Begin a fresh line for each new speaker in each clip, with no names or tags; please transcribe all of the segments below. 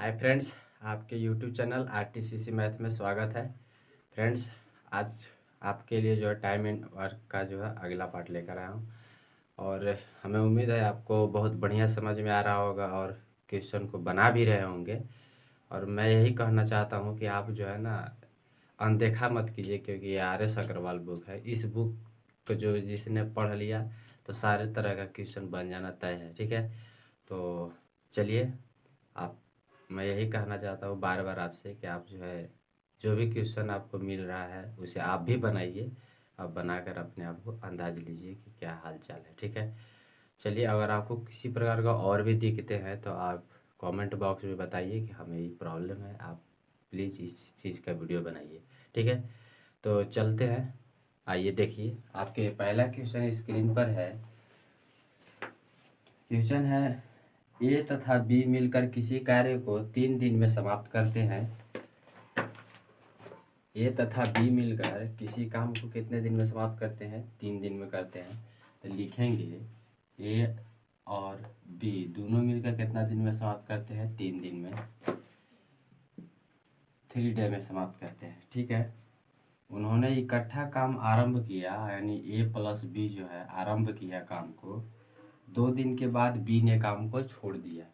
Hi friends, आपके YouTube channel आरटीसीसी math में स्वागत है। फ्रेंड्स, आज आपके लिए जो है टाइम एंड वर्क का जो है अगला पार्ट लेकर आया हूँ और हमें उम्मीद है आपको बहुत बढ़िया समझ में आ रहा होगा और क्वेश्चन को बना भी रहे होंगे। और मैं यही कहना चाहता हूँ कि आप जो है ना अनदेखा मत कीजिए, क्योंकि ये RS अग्रवाल बुक है। इस बुक को जो जिसने पढ़ लिया तो सारे तरह का क्वेश्चन बन जाना तय है। ठीक है, तो चलिए आप मैं यही कहना चाहता हूँ बार बार आपसे कि आप जो है जो भी क्वेश्चन आपको मिल रहा है उसे आप भी बनाइए और बनाकर अपने आप को अंदाज लीजिए कि क्या हाल चाल है। ठीक है, चलिए अगर आपको किसी प्रकार का और भी दिक्कतें हैं तो आप कमेंट बॉक्स में बताइए कि हमें ये प्रॉब्लम है, आप प्लीज़ इस चीज़ का वीडियो बनाइए। ठीक है, तो चलते हैं। आइए देखिए, आपके पहला क्वेश्चन स्क्रीन पर है। क्वेश्चन है, ए तथा बी मिलकर किसी कार्य को 3 दिन में समाप्त करते हैं। ए तथा बी मिलकर किसी काम को कितने दिन में समाप्त करते हैं? 3 दिन में करते हैं। तो लिखेंगे ए और बी दोनों मिलकर कितना दिन में समाप्त करते हैं? 3 दिन में, 3 डे में समाप्त करते हैं। ठीक है, उन्होंने इकट्ठा काम आरंभ किया, यानी ए प्लस बी जो है आरंभ किया काम को। 2 दिन के बाद बी ने काम को छोड़ दिया।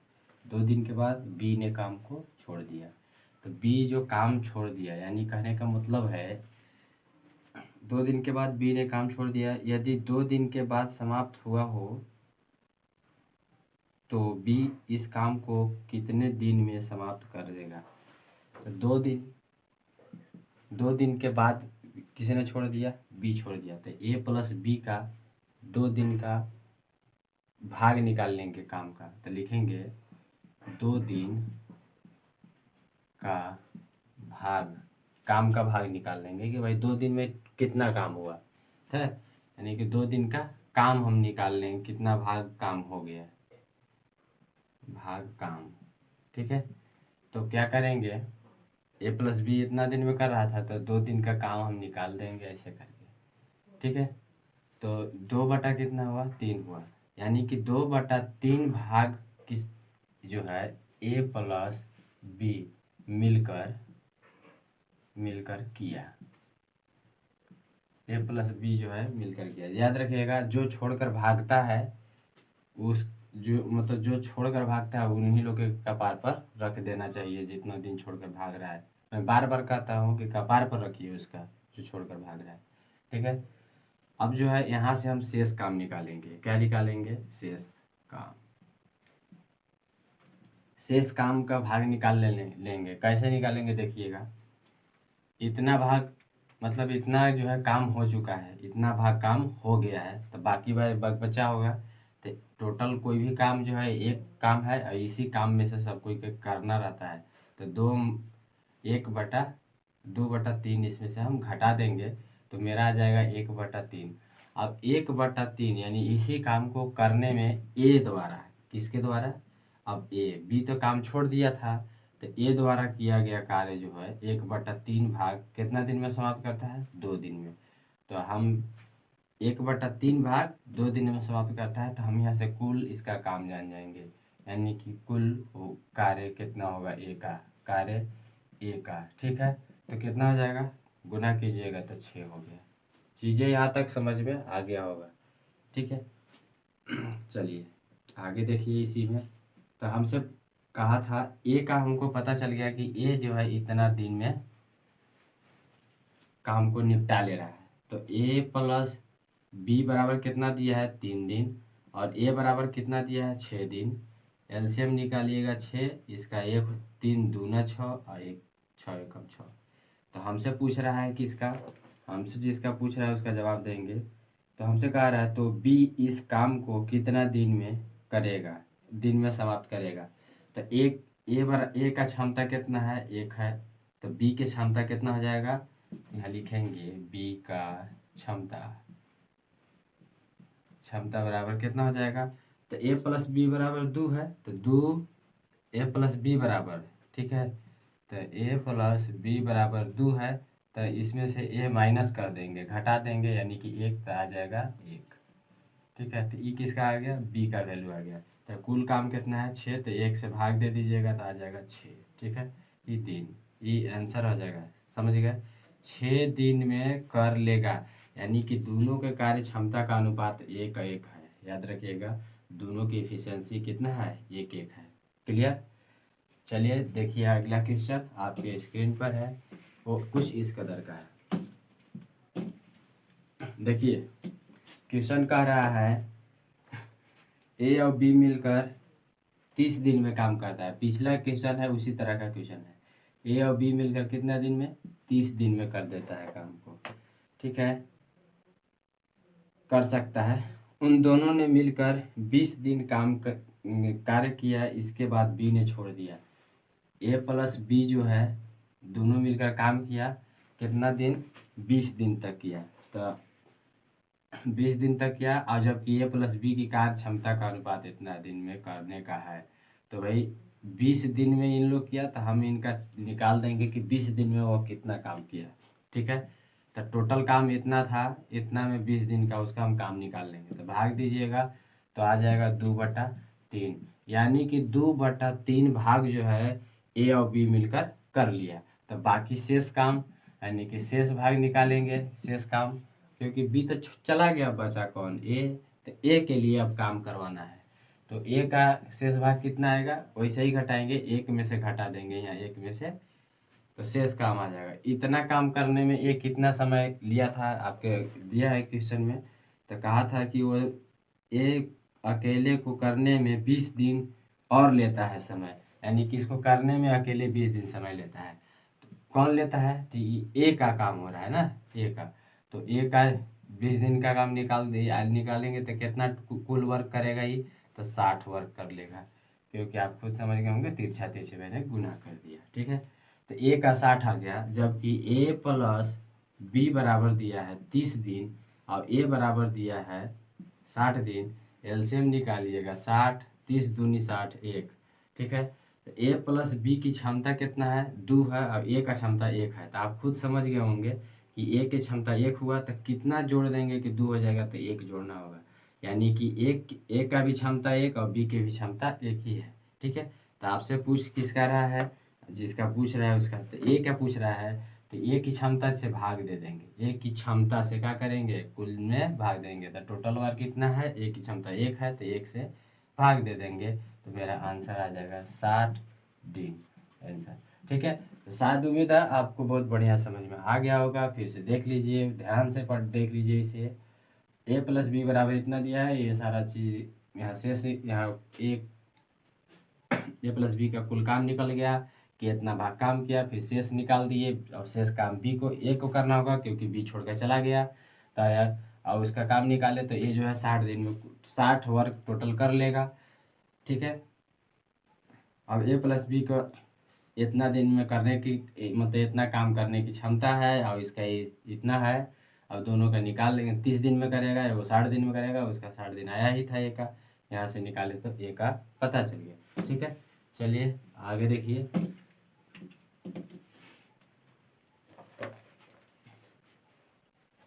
2 दिन के बाद बी ने काम को छोड़ दिया। तो बी जो काम छोड़ दिया, यानी कहने का मतलब है 2 दिन के बाद बी ने काम छोड़ दिया। यदि 2 दिन के बाद समाप्त हुआ हो तो बी इस काम को कितने दिन में समाप्त कर देगा? तो 2 दिन के बाद किसी ने छोड़ दिया? बी छोड़ दिया। तो ए प्लस बी का 2 दिन का भाग निकाल लेंगे काम का। तो लिखेंगे 2 दिन का भाग, काम का भाग निकाल लेंगे कि भाई 2 दिन में कितना काम हुआ है, यानी कि 2 दिन का काम हम निकाल लेंगे, कितना भाग काम हो गया, भाग काम। ठीक है, तो क्या करेंगे, ए प्लस बी इतना दिन में कर रहा था तो 2 दिन का काम हम निकाल देंगे ऐसे करके। ठीक है, तो 2 बटा कितना हुआ? 3 हुआ, यानी कि 2/3 भाग किस जो है ए प्लस बी मिलकर किया। ए प्लस बी जो है मिलकर किया। याद रखिएगा, जो छोड़कर भागता है उस जो छोड़कर भागता है उन्हीं लोग के कपार पर रख देना चाहिए, जितना दिन छोड़कर भाग रहा है। मैं बार बार कहता हूँ कि कपार पर रखिए उसका जो छोड़कर भाग रहा है। ठीक है, अब जो है यहाँ से हम शेष काम निकालेंगे। क्या निकालेंगे? शेष काम। शेष काम का भाग निकाल लेंगे। कैसे निकालेंगे देखिएगा, इतना भाग मतलब इतना जो है काम हो चुका है, इतना भाग काम हो गया है, तो बाकी बचा होगा। तो टोटल कोई भी काम जो है एक काम है और इसी काम में से सब कोई करना रहता है। तो 2/3 इसमें से हम घटा देंगे तो मेरा आ जाएगा 1/3। अब 1/3 यानी इसी काम को करने में ए द्वारा, किसके द्वारा? अब ए बी तो काम छोड़ दिया था, तो ए द्वारा किया गया कार्य जो है 1/3 भाग कितना दिन में समाप्त करता है? 2 दिन में। तो हम 1/3 भाग 2 दिन में समाप्त करता है, तो हम यहाँ से कुल इसका काम जान जाएंगे, यानी कि कुल कार्य कितना होगा? ए का कार्य, ए का। ठीक है, तो कितना हो जाएगा? गुना कीजिएगा तो 6 हो गया। चीज़ें यहाँ तक समझ में आ गया होगा। ठीक है, चलिए आगे देखिए। इसी में तो हमसे कहा था ए का, हमको पता चल गया कि ए जो है इतना दिन में काम को निपटा ले रहा है। तो ए प्लस बी बराबर कितना दिया है? 3 दिन। और ए बराबर कितना दिया है? 6 दिन। एलसीएम निकालिएगा 6, इसका 1 3 दूना 6 और 1 6 एकम 6। तो हमसे पूछ रहा है कि इसका, हमसे जिसका पूछ रहा है उसका जवाब देंगे। तो हमसे कह रहा है तो बी इस काम को कितना दिन में करेगा, दिन में समाप्त करेगा। तो ए का क्षमता कितना है? 1 है। तो बी की क्षमता कितना हो जाएगा? यहाँ लिखेंगे बी का क्षमता बराबर कितना हो जाएगा? तो ए प्लस बी बराबर 2 है, तो 2 ए प्लस बी बराबर, ठीक है, तो ए प्लस बी बराबर 2 है। तो इसमें से ए माइनस कर देंगे, घटा देंगे, यानी कि 1, तो आ जाएगा 1। ठीक है, तो ई किसका आ गया? बी का वैल्यू आ गया। तो कुल काम कितना है 6, तो 1 से भाग दे दीजिएगा तो आ जाएगा 6। ठीक है, ये दिन, ये आंसर हो जाएगा। समझ गए, 6 दिन में कर लेगा, यानी कि दोनों के कार्य क्षमता का अनुपात 1:1 है। याद रखिएगा, दोनों की एफिशिएंसी कितना है, 1:1 है। क्लियर। चलिए देखिए अगला क्वेश्चन आपके स्क्रीन पर है, वो कुछ इस कदर का है। देखिए क्वेश्चन कह रहा है ए और बी मिलकर 30 दिन में काम करता है। पिछला क्वेश्चन है उसी तरह का क्वेश्चन है। ए और बी मिलकर कितना दिन में, 30 दिन में कर देता है काम को। ठीक है, कर सकता है। उन दोनों ने मिलकर 20 दिन कार्य किया, इसके बाद बी ने छोड़ दिया। ए प्लस बी जो है दोनों मिलकर काम किया, कितना दिन, 20 दिन तक किया। तो 20 दिन तक किया, और जबकि ए प्लस बी की कार्य क्षमता का अनुपात इतना दिन में करने का है, तो भाई 20 दिन में इन लोग किया, तो हम इनका निकाल देंगे कि 20 दिन में वो कितना काम किया। ठीक है, तो टोटल काम इतना था, इतना में 20 दिन का उसका हम काम निकाल लेंगे। तो भाग दीजिएगा तो आ जाएगा 2/3, यानी कि 2/3 भाग जो है ए और बी मिलकर कर लिया। तो बाकी शेष काम, यानी कि शेष भाग निकालेंगे, शेष काम, क्योंकि बी तो चला गया, बचा कौन, ए। तो ए के लिए अब काम करवाना है, तो ए का शेष भाग कितना आएगा, वैसे ही घटाएंगे, 1 में से घटा देंगे यहाँ 1 में से, तो शेष काम आ जाएगा। इतना काम करने में ये कितना समय लिया था, आपके दिया है क्वेश्चन में। तो कहा था कि वो एक अकेले को करने में 20 दिन और लेता है समय, यानी कि इसको करने में अकेले 20 दिन समय लेता है। तो कौन लेता है, तो ए का काम हो रहा है ना, ए का। तो ए का 20 दिन का काम निकालेंगे तो कितना कुल वर्क करेगा ये, तो 60 वर्क कर लेगा, क्योंकि आप खुद समझ गए होंगे, तिरछा तिरछे मैंने गुना कर दिया। ठीक है, तो ए का 60 आ गया, जबकि ए प्लस बी बराबर दिया है 30 दिन और ए बराबर दिया है 60 दिन। एलसीएम निकालिएगा, 60, 30 दूनी 60, 1। ठीक है, तो ए प्लस बी की क्षमता कितना है, 2 है, और ए का क्षमता 1 है। तो आप खुद समझ गए होंगे कि ए की क्षमता 1 हुआ, तो कितना जोड़ देंगे कि 2 हो जाएगा, तो 1 जोड़ना होगा, यानी कि ए का भी क्षमता 1 और बी की भी क्षमता 1 ही है। ठीक है, तो आपसे पूछ किसका रहा है, जिसका पूछ रहा है उसका, तो ए क्या पूछ रहा है, तो ए की क्षमता से भाग दे देंगे, ए की क्षमता से क्या करेंगे, कुल में भाग देंगे। तो टोटल वर्क कितना है, ए की क्षमता 1 है, तो 1 से भाग दे देंगे, तो मेरा आंसर आ जाएगा 60 दिन आंसर। ठीक है, तो शायद उम्मीद है आपको बहुत बढ़िया समझ में आ गया होगा। फिर से देख लीजिए, ध्यान से पढ़ देख लीजिए इसे। ए प्लस बी बराबर इतना दिया है, ये सारा चीज़ यहाँ से यहाँ एक ए प्लस बी का कुल काम निकल गया कि इतना भाग काम किया, फिर शेष निकाल दिए, और शेष काम बी को, ए को करना होगा क्योंकि बी छोड़ कर चला गया। तो यार और उसका काम निकाले, तो ये जो है 60 दिन में 60 वर्क टोटल कर लेगा। ठीक है, अब ए प्लस बी को इतना दिन में करने की, मतलब इतना काम करने की क्षमता है, और इसका इतना है, और दोनों का निकाल लेंगे। 30 दिन में करेगा, वो 60 दिन में करेगा, उसका 60 दिन आया ही था ए का, यहाँ से निकाले तो ए का पता चल गया। ठीक है, चलिए आगे देखिए।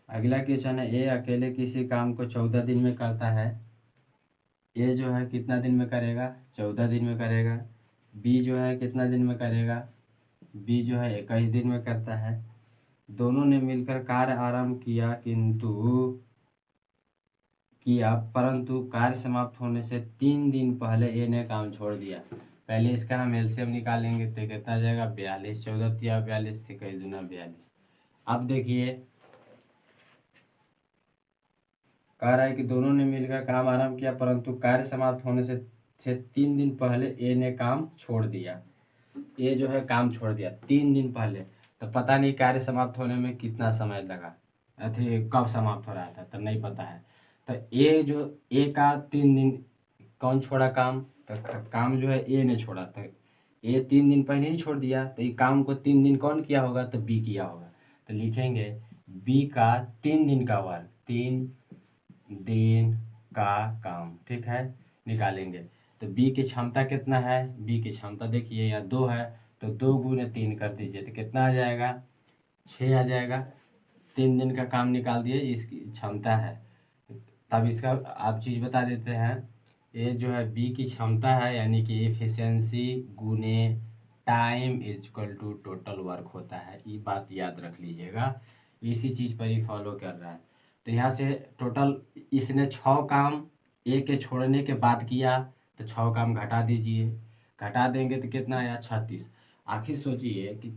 अगला क्वेश्चन है, ए अकेले किसी काम को 14 दिन में करता है। ए जो है कितना दिन में करेगा, 14 दिन में करेगा। बी जो है कितना दिन में करेगा, बी जो है 21 दिन में करता है। दोनों ने मिलकर कार्य आरंभ किया, परंतु कार्य समाप्त होने से 3 दिन पहले ए ने काम छोड़ दिया। पहले इसका हम एलसीएम निकालेंगे, तो कितना आ जाएगा, 42। 14 तिया 42, 21 दूना 42। अब देखिए कह रहा है कि दोनों ने मिलकर काम आरंभ किया, परंतु कार्य समाप्त होने से 3 दिन पहले ए ने काम छोड़ दिया। ए जो है काम छोड़ दिया 3 दिन पहले, तो पता नहीं कार्य समाप्त होने में कितना समय लगा, अथी कब समाप्त हो रहा था, तो नहीं पता है। तो ए का 3 दिन कौन छोड़ा काम, तो काम जो है ए ने छोड़ा, तो ए 3 दिन पहले ही छोड़ दिया, तो ये काम को 3 दिन कौन किया होगा, तो बी किया होगा। तो लिखेंगे बी का 3 दिन का वर्क, 3 दिन का काम। ठीक है, निकालेंगे, तो बी की क्षमता कितना है, बी की क्षमता देखिए यहाँ 2 है, तो 2 गुने 3 कर दीजिए, तो कितना आ जाएगा, 6 आ जाएगा। 3 दिन का काम निकाल दिए, इसकी क्षमता है। तब इसका आप चीज़ बता देते हैं ये जो है बी की क्षमता है, यानी कि एफिशिएंसी गुने time is equal to total work होता है। ये बात याद रख लीजिएगा, इसी चीज़ पर ही फॉलो कर रहा है। तो यहाँ से टोटल इसने 6 काम ए के छोड़ने के बाद किया, तो 6 काम घटा दीजिए, घटा देंगे तो कितना आया 36। आखिर सोचिए कि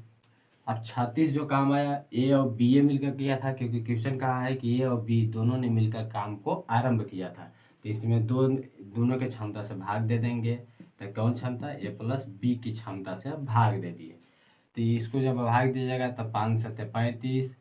अब 36 जो काम आया ए और बी ए मिलकर किया था, क्योंकि क्वेश्चन कहा है कि ए और बी दोनों ने मिलकर काम को आरंभ किया था। तो इसमें दोनों के क्षमता से भाग दे देंगे, तो कौन क्षमता, ए प्लस बी की क्षमता से भाग दे दिए। तो इसको जब भाग दीजिएगा तो 5 सत्ते 35,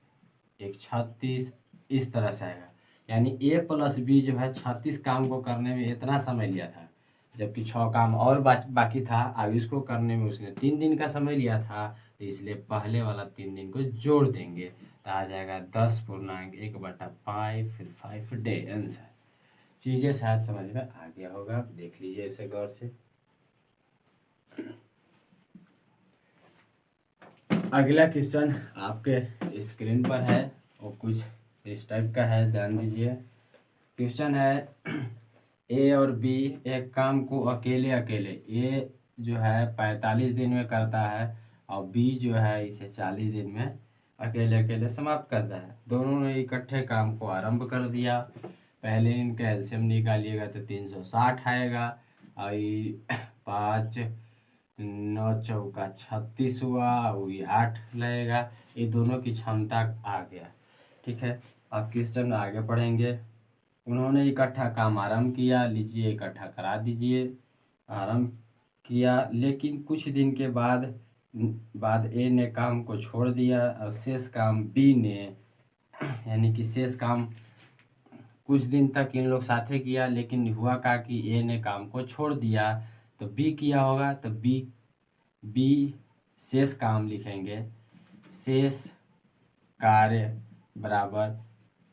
1 36, इस तरह से आएगा। यानी ए प्लस बी जो है 36 काम को करने में इतना समय लिया था, जबकि 6 काम और बाकी था। अब इसको करने में उसने 3 दिन का समय लिया था, तो इसलिए पहले वाला 3 दिन को जोड़ देंगे, तो आ जाएगा 10.1/5, फिर 5 डे आंसर। चीज़ें शायद समझ में आ गया होगा, आप देख लीजिए इसे गौर से। अगला क्वेश्चन आपके स्क्रीन पर है, वो कुछ इस टाइप का है, ध्यान दीजिए। क्वेश्चन है ए और बी एक काम को अकेले अकेले, ए जो है 45 दिन में करता है और बी जो है इसे 40 दिन में अकेले अकेले समाप्त करता है। दोनों ने इकट्ठे काम को आरंभ कर दिया। पहले इनका एलसीएम निकालिएगा तो 360 आएगा, और 5 9 चौका 36 हुआ, वही 8 लगेगा। ये दोनों की क्षमता आ गया, ठीक है। अब क्वेश्चन आगे पढ़ेंगे। उन्होंने इकट्ठा काम आरंभ किया, लीजिए इकट्ठा करा दीजिए। आरंभ किया, लेकिन कुछ दिन के बाद ए ने काम को छोड़ दिया और शेष काम बी ने, यानी कि शेष काम कुछ दिन तक इन लोग साथे किया, लेकिन हुआ का कि ए ने काम को छोड़ दिया, तो बी किया होगा। तो बी शेष काम लिखेंगे, शेष कार्य बराबर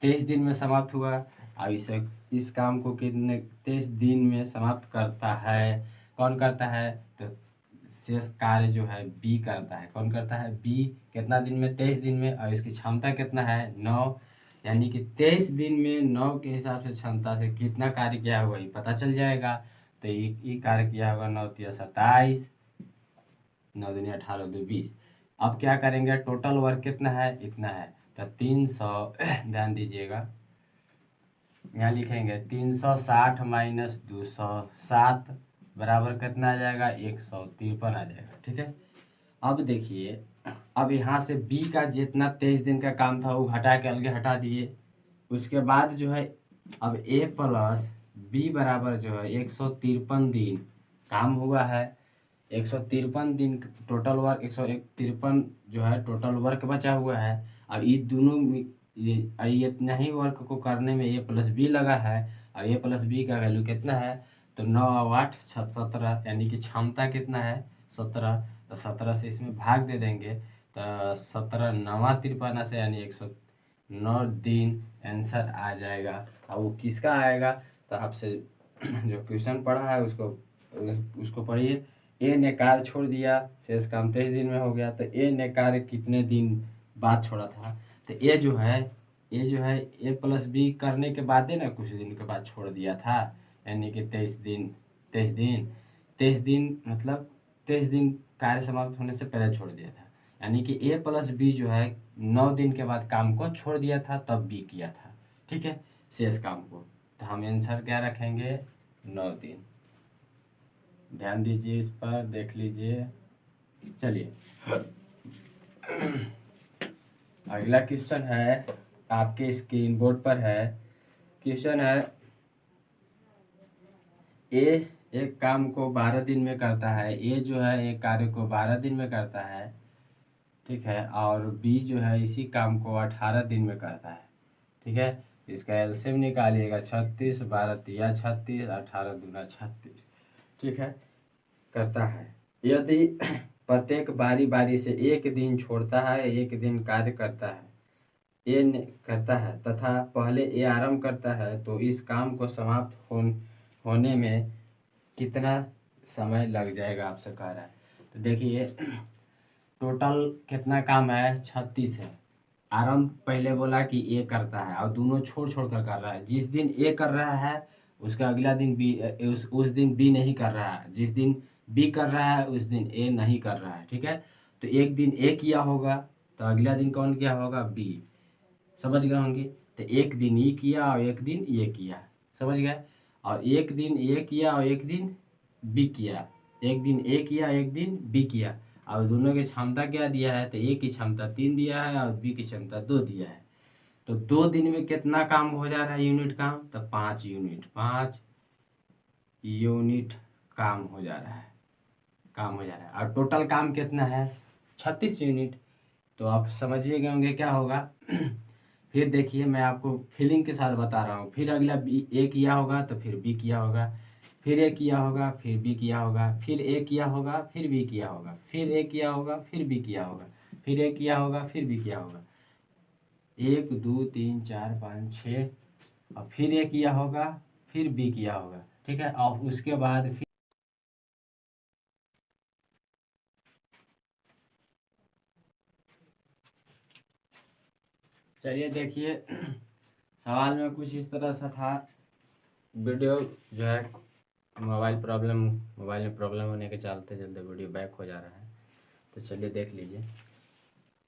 23 दिन में समाप्त हुआ। अब इस काम को कितने 23 दिन में समाप्त करता है, कौन करता है, तो शेष कार्य जो है बी करता है। कौन करता है, बी। कितना दिन में, 23 दिन में। और इसकी क्षमता कितना है, 9, यानी कि 23 दिन में 9 के हिसाब से क्षमता से कितना कार्य किया होगा ये पता चल जाएगा। तो ये कार्य किया होगा 9 × 27, 9 दूनी 18, 2 20। अब क्या करेंगे, टोटल वर्क कितना है, इतना है, तो 300 ध्यान दीजिएगा, यहाँ लिखेंगे 360 - 207 बराबर कितना आ जाएगा, 153 आ जाएगा, ठीक है। अब देखिए, अब यहाँ से बी का जितना 23 दिन का काम था वो हटा के अलग हटा दिए। उसके बाद जो है अब ए प्लस बी बराबर जो है 153 दिन काम हुआ है। 153 दिन टोटल वर्क, 153 जो है टोटल वर्क बचा हुआ है। अब ये दोनों ये इतना ही वर्क को करने में ए प्लस बी लगा है, और ए प्लस बी का वैल्यू कितना है, तो 9 और 8 17, यानी कि क्षमता कितना है 17। तो 17 से इसमें भाग दे देंगे, तो 17 9 53 से, यानी 109 दिन आंसर आ जाएगा। अब वो किसका आएगा, तो आपसे जो क्वेश्चन पढ़ा है उसको पढ़िए। ए ने कार्य छोड़ दिया, शेष काम 23 दिन में हो गया। तो ए ने कार्य कितने दिन बाद छोड़ा था, तो ए जो है ए प्लस बी करने के बाद ही ना कुछ दिन के बाद छोड़ दिया था, यानी कि 23 दिन मतलब 23 दिन कार्य समाप्त होने से पहले छोड़ दिया था, यानी कि ए प्लस बी जो है 9 दिन के बाद काम को छोड़ दिया था, तब बी किया था, ठीक है, शेष काम को। तो हम आंसर क्या रखेंगे, 9 दिन। ध्यान दीजिए, इस पर देख लीजिए। चलिए अगला क्वेश्चन है, आपके स्क्रीन बोर्ड पर है। क्वेश्चन है, ए एक काम को 12 दिन में करता है, ए जो है एक कार्य को 12 दिन में करता है, ठीक है, और बी जो है इसी काम को 18 दिन में करता है, ठीक है। इसका एलसीएम निकालिएगा, 36 12 × 36, 18 दूना 36, ठीक है, करता है। यदि प्रत्येक बारी बारी से एक दिन छोड़ता है, एक दिन कार्य करता है, करता है तथा पहले ए आरंभ करता है, तो इस काम को समाप्त होने में कितना समय लग जाएगा, आपसे कह रहा है। तो देखिए, टोटल कितना काम है, 36 है। आरंभ पहले बोला कि ए करता है, और दोनों छोड़ छोड़ कर रहा है। जिस दिन ए कर रहा है उसका अगला दिन बी, उस दिन बी नहीं कर रहा है, जिस दिन बी कर रहा है उस दिन ए नहीं कर रहा है। ठीक है, तो एक दिन ए किया होगा तो अगला दिन कौन किया होगा, बी। समझ गए होंगे। तो एक दिन ई किया और एक दिन ये किया, समझ गए। और एक दिन ए किया और एक दिन बी किया, एक दिन ए किया एक दिन बी किया। और दोनों की क्षमता क्या दिया है, तो ए की क्षमता 3 दिया है और बी की क्षमता 2 दिया है। तो 2 दिन में कितना काम हो जा रहा है यूनिट काम, तो 5 यूनिट, 5 यूनिट काम हो जा रहा है, काम हो जा रहा है। और टोटल काम कितना है, 36 यूनिट। तो आप समझिए गए होंगे क्या होगा। फिर देखिए मैं आपको फीलिंग के साथ बता रहा हूँ। फिर अगला बी ए किया होगा तो फिर बी किया होगा, फिर ए किया होगा फिर बी किया होगा, फिर ए किया होगा फिर बी किया होगा, फिर ए किया होगा फिर बी किया होगा, फिर ए किया होगा फिर बी किया होगा। 1 2 3 4 5 6, और फिर ए किया होगा फिर बी किया होगा। ठीक है, और उसके बाद फिर चलिए देखिए सवाल में कुछ इस तरह सा था। वीडियो जो है मोबाइल में प्रॉब्लम होने के चलते चलते वीडियो बैक हो जा रहा है। तो चलिए देख लीजिए।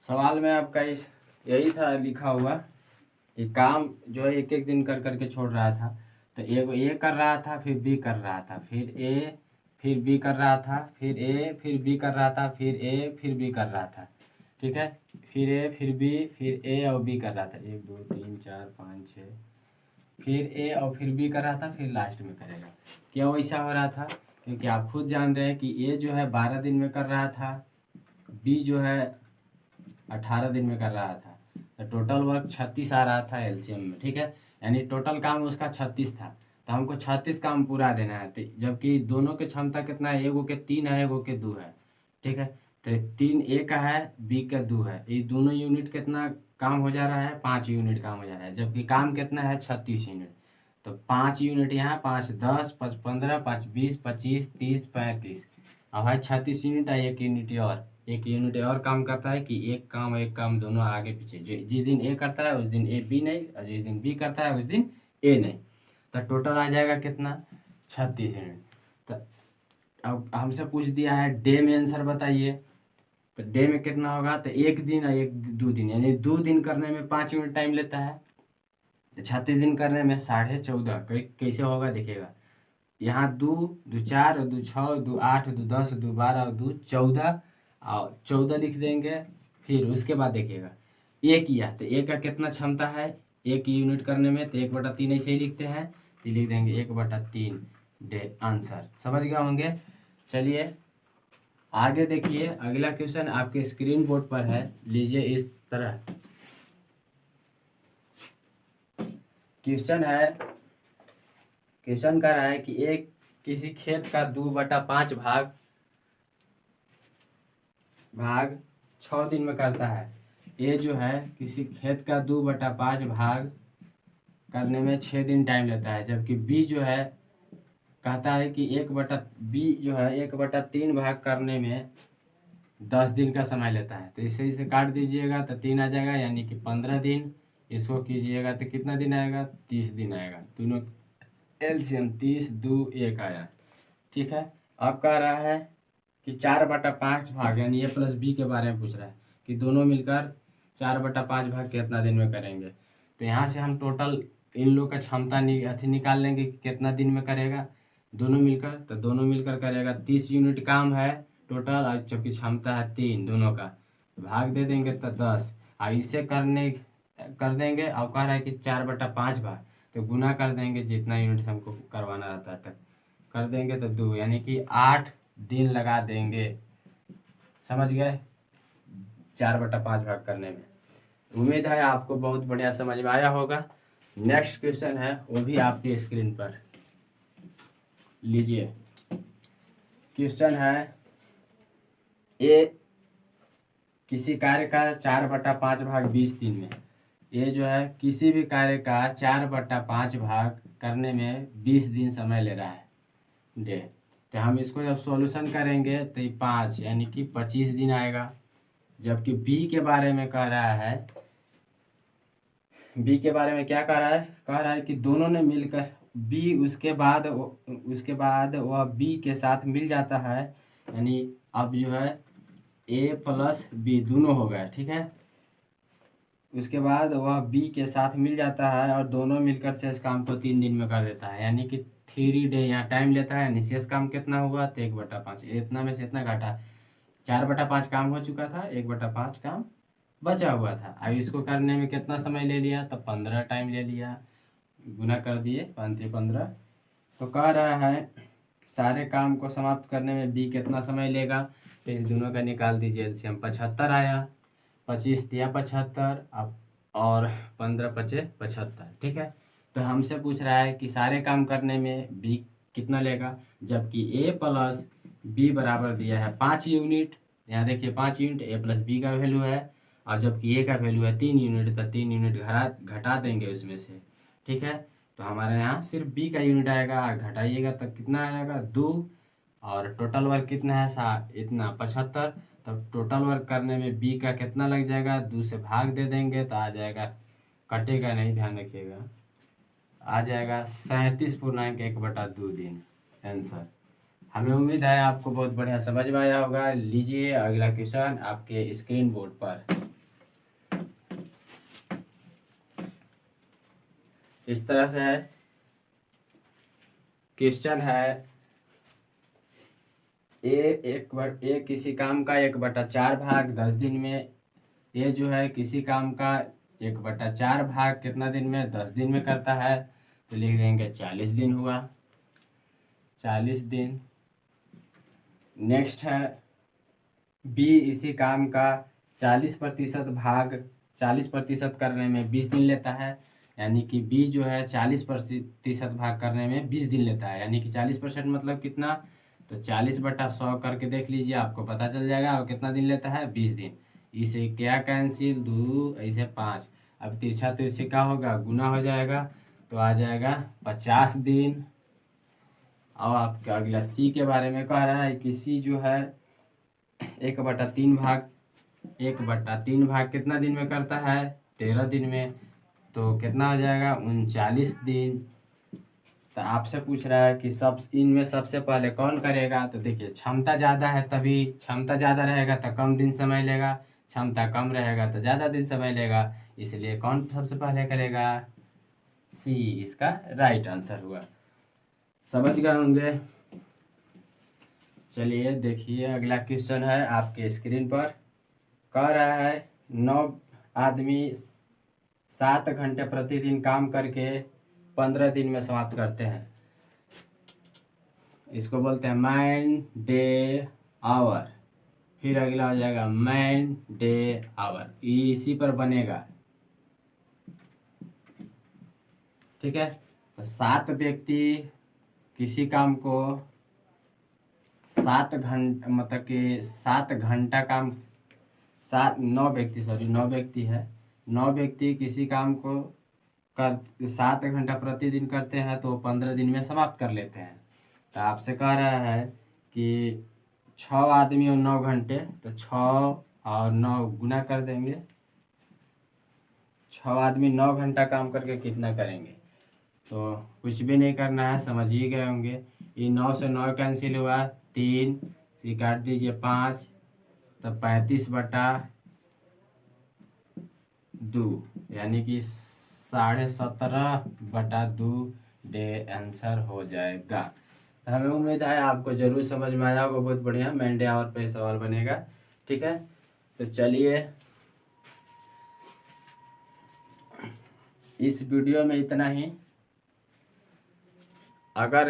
सवाल में आपका यही था लिखा हुआ कि काम जो है एक एक दिन कर करके छोड़ रहा था। तो ए कर रहा था फिर बी कर रहा था, फिर ए फिर बी कर रहा था, फिर ए फिर बी कर रहा था, फिर ए फिर बी कर रहा था। ठीक है, फिर ए फिर बी फिर ए और बी कर रहा था, 1 2 3 4 5 6, फिर ए और फिर बी कर रहा था, फिर लास्ट में करेगा। क्यों ऐसा हो रहा था, क्योंकि आप खुद जान रहे हैं कि ए जो है 12 दिन में कर रहा था, बी जो है 18 दिन में कर रहा था। तो टोटल वर्क 36 आ रहा था एलसीएम में। ठीक है, यानी टोटल काम उसका 36 था। तो हमको 36 काम पूरा देना है। तो जबकि दोनों की क्षमता कितना है, एगो के 3 है एगो के 2 है। ठीक है, तो 3 ए का है बी का 2 है, ये दोनों यूनिट कितना काम हो जा रहा है, 5 यूनिट काम हो जा रहा है। जबकि काम कितना है, 36 यूनिट। तो 5 यूनिट यहाँ, 5 10 5 15 5 20 25 30 35, अब है 36 यूनिट है। एक यूनिट और काम करता है कि एक काम दोनों आगे पीछे। जिस दिन ए करता है उस दिन ए बी नहीं, और जिस दिन बी करता है उस दिन ए नहीं। तो टोटल आ जाएगा कितना, 36 यूनिट। तो अब हमसे पूछ दिया है डे में आंसर बताइए। तो डे में कितना होगा, तो एक दिन और 2 दिन, यानी 2 दिन करने में 5 यूनिट टाइम लेता है। तो 36 दिन करने में 14.5 कैसे होगा देखिएगा। यहाँ 2 2 4 2 6 2 8 2 10 2 12 2 14, और 14 लिख देंगे। फिर उसके बाद देखिएगा ए किया, तो ए का कितना क्षमता है एक यूनिट करने में, तो 1/3 ऐसे ही लिखते हैं। तो लिख देंगे 1/3 डे आंसर। समझ गए होंगे। चलिए आगे देखिए, अगला क्वेश्चन आपके स्क्रीन बोर्ड पर है, लीजिए इस तरह क्वेश्चन है। क्वेश्चन कर रहा है कि एक किसी खेत का 2/5 भाग 6 दिन में करता है। ये जो है किसी खेत का 2/5 भाग करने में 6 दिन टाइम लेता है। जबकि बी जो है कहता है कि बी जो है 1/3 भाग करने में 10 दिन का समय लेता है। तो इसे काट दीजिएगा तो 3 आ जाएगा, यानी कि 15 दिन। इसको कीजिएगा तो कितना दिन आएगा, 30 दिन आएगा। दोनों एलसीएम 30 2 1 आया। ठीक है, अब कह रहा है कि 4/5 भाग, यानी ए प्लस बी के बारे में पूछ रहा है कि दोनों मिलकर 4/5 भाग कितना दिन में करेंगे। तो यहाँ से हम टोटल इन लोग का क्षमता निकाल लेंगे कि कितना दिन में करेगा दोनों मिलकर। तो दोनों मिलकर करेगा 30 यूनिट काम है टोटल, और जबकि क्षमता है 3 दोनों का। भाग दे देंगे तो 10, और इसे कर देंगे। और कह रहा है कि 4/5 भाग, तो गुना कर देंगे जितना यूनिट हमको करवाना रहता है तक कर देंगे, तो 2, यानी कि 8 दिन लगा देंगे। समझ गए, 4/5 भाग करने में। उम्मीद है आपको बहुत बढ़िया समझ में आया होगा। नेक्स्ट क्वेश्चन है, वो भी आपके स्क्रीन पर लीजिए। क्वेश्चन है ए किसी कार्य का 4/5 भाग 20 दिन में। ये जो है किसी भी कार्य का 4/5 भाग करने में 20 दिन समय ले रहा है डे। तो हम इसको जब सॉल्यूशन करेंगे तो ये 5 यानी कि 25 दिन आएगा। जबकि बी के बारे में कह रहा है, बी के बारे में क्या कह रहा है कि दोनों ने मिलकर बी उसके बाद वह बी के साथ मिल जाता है, यानी अब जो है ए प्लस बी दोनों हो गए, ठीक है। उसके बाद वह बी के साथ मिल जाता है और दोनों मिलकर से इस काम को 3 दिन में कर देता है, यानी कि 3 डे यहाँ टाइम लेता है। यानी शेष काम कितना हुआ, तो 1/5, इतना में से इतना घटा, 4/5 काम हो चुका था, 1/5 काम बचा हुआ था। अब इसको करने में कितना समय ले लिया, तो 15 टाइम ले लिया, गुना कर दिए 5×15। तो कह रहा है सारे काम को समाप्त करने में बी कितना समय लेगा, तो इन दोनों का निकाल दीजिए एलसीएम। 75 आया, 25 दिया 75, अब और 15 बचे 75, ठीक है। तो हमसे पूछ रहा है कि सारे काम करने में बी कितना लेगा, जबकि ए प्लस बी बराबर दिया है 5 यूनिट। यहाँ देखिए 5 यूनिट ए प्लस बी का वैल्यू है, और जबकि ए का वैल्यू है 3 यूनिट, तो 3 यूनिट घटा देंगे उसमें से, ठीक है। तो हमारे यहाँ सिर्फ बी का यूनिट आएगा, घटाइएगा तो कितना आएगा 2, और टोटल वर्क कितना है इतना 75। तब टोटल वर्क करने में बी का कितना लग जाएगा, 2 से भाग दे देंगे तो आ जाएगा, कटेगा नहीं, ध्यान रखिएगा, आ जाएगा 37.1/2 दिन आंसर। हमें उम्मीद है आपको बहुत बढ़िया समझ में आया होगा। लीजिए अगला क्वेश्चन आपके स्क्रीन बोर्ड पर। इस तरह से है क्वेश्चन है, ए किसी काम का 1/4 भाग 10 दिन में, ये जो है किसी काम का 1/4 भाग कितना दिन में, 10 दिन में करता है, तो लिख देंगे 40 दिन हुआ, 40 दिन। नेक्स्ट है बी इसी काम का 40% भाग 40% करने में 20 दिन लेता है, यानी कि बी जो है 40% भाग करने में 20 दिन लेता है, यानी कि 40% मतलब कितना, तो 40/100 करके देख लीजिए, आपको पता चल जाएगा। और कितना दिन लेता है, 20 दिन। इसे क्या कैंसिल, 2 ऐसे 5, अब तिरछा तिरछी का होगा, गुना हो जाएगा, तो आ जाएगा 50 दिन। और आपका अगला सी के बारे में कह रहा है कि सी जो है 1/3 भाग कितना दिन में करता है, 13 दिन में, तो कितना हो जाएगा 39 दिन। तो आपसे पूछ रहा है कि इनमें सबसे पहले कौन करेगा, तो देखिए क्षमता ज़्यादा है, तभी क्षमता ज़्यादा रहेगा तो कम दिन समय लेगा, क्षमता कम रहेगा तो ज़्यादा दिन समय लेगा, इसलिए कौन सबसे पहले करेगा, सी इसका राइट आंसर हुआ। समझ गए होंगे। चलिए देखिए अगला क्वेश्चन है आपके स्क्रीन पर। कह रहा है 9 आदमी 7 घंटे प्रतिदिन काम करके 15 दिन में समाप्त करते हैं। इसको बोलते हैं मैन डे आवर। फिर अगला हो जाएगा मैन डे आवर, इसी पर बनेगा, ठीक है। तो 7 व्यक्ति किसी काम को 7 घंटे, मतलब कि 7 घंटा काम, 9 व्यक्ति है, 9 व्यक्ति किसी काम को 7 घंटा प्रतिदिन करते हैं, तो 15 दिन में समाप्त कर लेते हैं। तो आपसे कह रहा है कि 6 आदमी और 9 घंटे, तो 6 और 9 गुना कर देंगे, 6 आदमी 9 घंटा काम करके कितना करेंगे, तो कुछ भी नहीं करना है, समझ ही गए होंगे। ये 9 से 9 कैंसिल हुआ, 3, ये काट दीजिए 5, तो 35/2, यानी कि 17.5/2 डे आंसर हो जाएगा। तो हमें उम्मीद है आपको जरूर समझ में आया होगा, बहुत बढ़िया। मैन डे आवर पे सवाल बनेगा, ठीक है। तो चलिए इस वीडियो में इतना ही। अगर